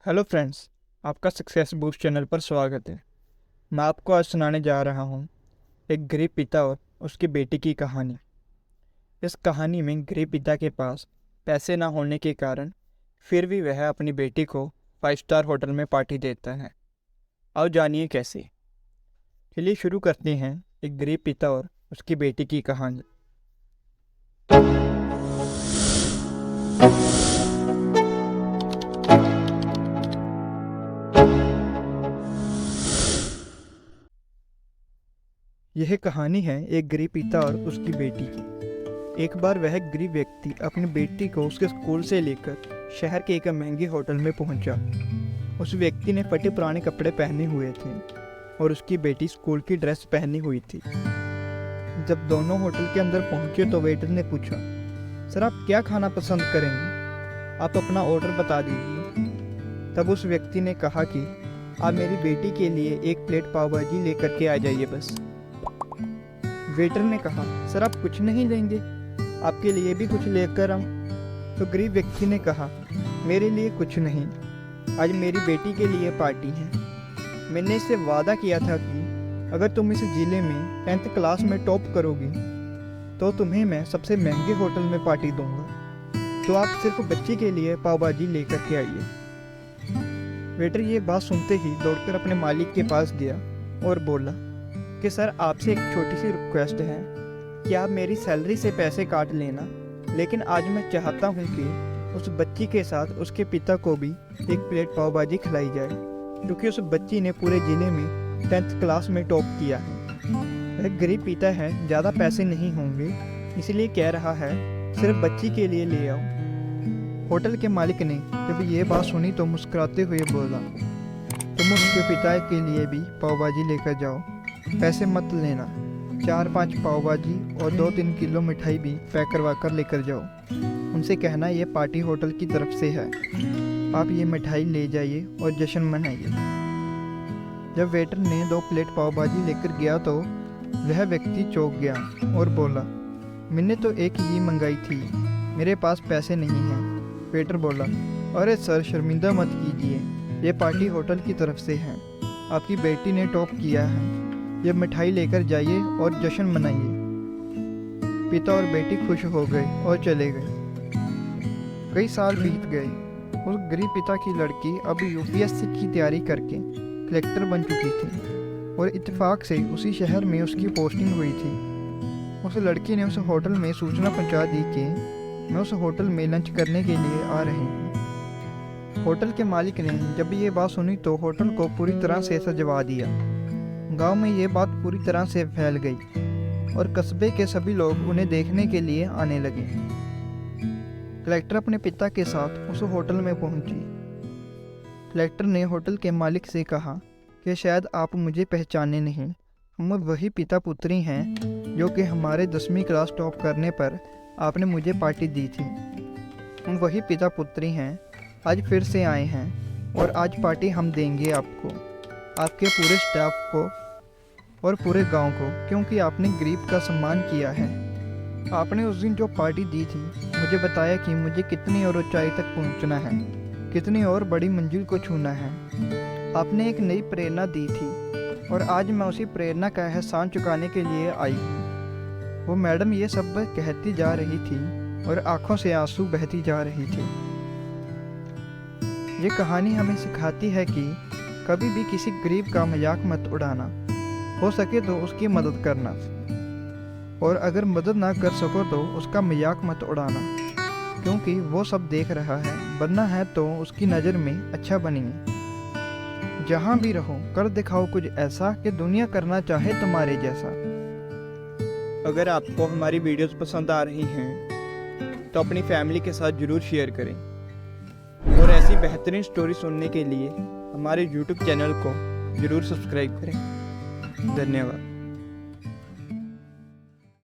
Hello friends, आपका success boost channel पर स्वागत है। मैं आपको आज सुनाने जा रहा हूँ एक गरीब पिता और उसकी बेटी की कहानी। इस कहानी में गरीब पिता के पास पैसे ना होने के कारण फिर भी वह अपनी बेटी को 5 स्टार होटल में पार्टी देता है। आओ जानिए कैसे। चलिए शुरू करते हैं एक गरीब पिता और उसकी बेटी की कहानी। यह कहानी है एक गरीब पिता और उसकी बेटी की। एक बार वह गरीब व्यक्ति अपनी बेटी को उसके स्कूल से लेकर शहर के एक महंगे होटल में पहुंचा। उस व्यक्ति ने फटे पुराने कपड़े पहने हुए थे और उसकी बेटी स्कूल की ड्रेस पहनी हुई थी। जब दोनों होटल के अंदर पहुंचे तो वेटर ने पूछा, सर आप क्या खाना पसंद करेंगे? आप अपना ऑर्डर बता दीजिए। तब उस व्यक्ति ने कहा कि आप मेरी बेटी के लिए 1 प्लेट पाव भाजी लेकर के आ जाइए बस। वेटर ने कहा, सर आप कुछ नहीं लेंगे? आपके लिए भी कुछ लेकर आऊं? तो गरीब व्यक्ति ने कहा, मेरे लिए कुछ नहीं, आज मेरी बेटी के लिए पार्टी है। मैंने इससे वादा किया था कि अगर तुम इस जिले में 10th क्लास में टॉप करोगी तो तुम्हें मैं सबसे महंगे होटल में पार्टी दूंगा। तो आप सिर्फ बच्ची के लिए पाव भाजी लेकर के आइए। वेटर ये बात सुनते ही दौड़कर अपने मालिक के पास गया और बोला कि सर आपसे एक छोटी सी रिक्वेस्ट है कि आप मेरी सैलरी से पैसे काट लेना, लेकिन आज मैं चाहता हूँ कि उस बच्ची के साथ उसके पिता को भी 1 प्लेट पाव भाजी खिलाई जाए, क्योंकि उस बच्ची ने पूरे ज़िले में 10th क्लास में टॉप किया है। वह गरीब पिता है, ज़्यादा पैसे नहीं होंगे, इसलिए कह रहा है सिर्फ बच्ची के लिए ले आओ। होटल के मालिक ने जब ये बात सुनी तो मुस्कुराते हुए बोला, तुम उसके पिता के लिए भी पाव भाजी लेकर जाओ, पैसे मत लेना। 4-5 पाव भाजी और 2-3 किलो मिठाई भी पैक करवा कर लेकर जाओ। उनसे कहना ये पार्टी होटल की तरफ से है, आप ये मिठाई ले जाइए और जश्न मनाइए। जब वेटर ने 2 प्लेट पाव भाजी लेकर गया तो वह व्यक्ति चौंक गया और बोला, मैंने तो एक ही मंगाई थी, मेरे पास पैसे नहीं हैं। वेटर बोला, अरे सर शर्मिंदा मत कीजिए, ये पार्टी होटल की तरफ से है, आपकी बेटी ने टॉप किया है, ये मिठाई लेकर जाइए और जश्न मनाइए। पिता और बेटी खुश हो गए और चले गए। कई साल बीत गए। उस गरीब पिता की लड़की अब यूपीएससी की तैयारी करके कलेक्टर बन चुकी थी और इत्तेफाक से उसी शहर में उसकी पोस्टिंग हुई थी। उस लड़की ने उस होटल में सूचना पहुंचा दी कि मैं उस होटल में लंच करने के लिए आ रही हूँ। होटल के मालिक ने जब ये बात सुनी तो होटल को पूरी तरह से सजवा दिया। गांव में ये बात पूरी तरह से फैल गई और कस्बे के सभी लोग उन्हें देखने के लिए आने लगे। कलेक्टर अपने पिता के साथ उस होटल में पहुंची। कलेक्टर ने होटल के मालिक से कहा कि शायद आप मुझे पहचाने नहीं, हम वही पिता पुत्री हैं जो कि हमारे 10वीं क्लास टॉप करने पर आपने मुझे पार्टी दी थी। हम वही पिता पुत्री हैं, आज फिर से आए हैं और आज पार्टी हम देंगे आपको, आपके पूरे स्टाफ को और पूरे गांव को, क्योंकि आपने गरीब का सम्मान किया है। आपने उस दिन जो पार्टी दी थी मुझे बताया कि मुझे कितनी और ऊंचाई तक पहुंचना है, कितनी और बड़ी मंजिल को छूना है। आपने एक नई प्रेरणा दी थी और आज मैं उसी प्रेरणा का एहसान चुकाने के लिए आई हूँ। वो मैडम ये सब कहती जा रही थी और आंखों से आंसू बहती जा रही थी। ये कहानी हमें सिखाती है कि कभी भी किसी गरीब का मजाक मत उड़ाना, हो सके तो उसकी मदद करना, और अगर मदद ना कर सको तो उसका मजाक मत उड़ाना, क्योंकि वो सब देख रहा है। बनना है तो उसकी नज़र में अच्छा बनिए। जहाँ भी रहो कर दिखाओ कुछ ऐसा कि दुनिया करना चाहे तुम्हारे जैसा। अगर आपको हमारी वीडियोस पसंद आ रही हैं तो अपनी फैमिली के साथ ज़रूर शेयर करें और ऐसी बेहतरीन स्टोरी सुनने के लिए हमारे YouTube चैनल को ज़रूर सब्सक्राइब करें। धन्यवाद।